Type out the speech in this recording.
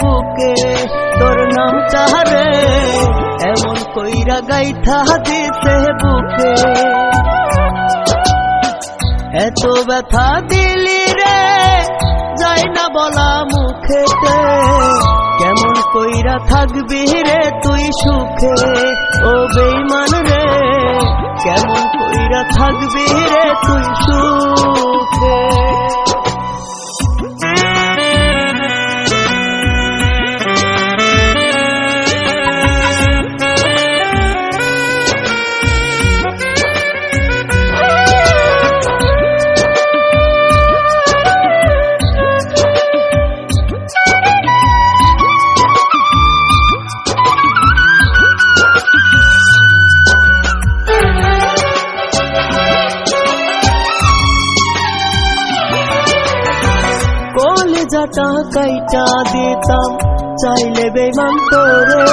বুকে তোর নামটা রে এমন কইরা গাইথা দিতে বুকে এত ব্যথা দিলি রে যাই না বলা মুখেতে কেমন কইরা থাকবি রে তুই সুখে ও বেঈমান রে কেমন কইরা থাকবি রে তুই সুখে কলিজাটা কাইটা দিতাম চাইলে বেঈমান তোরে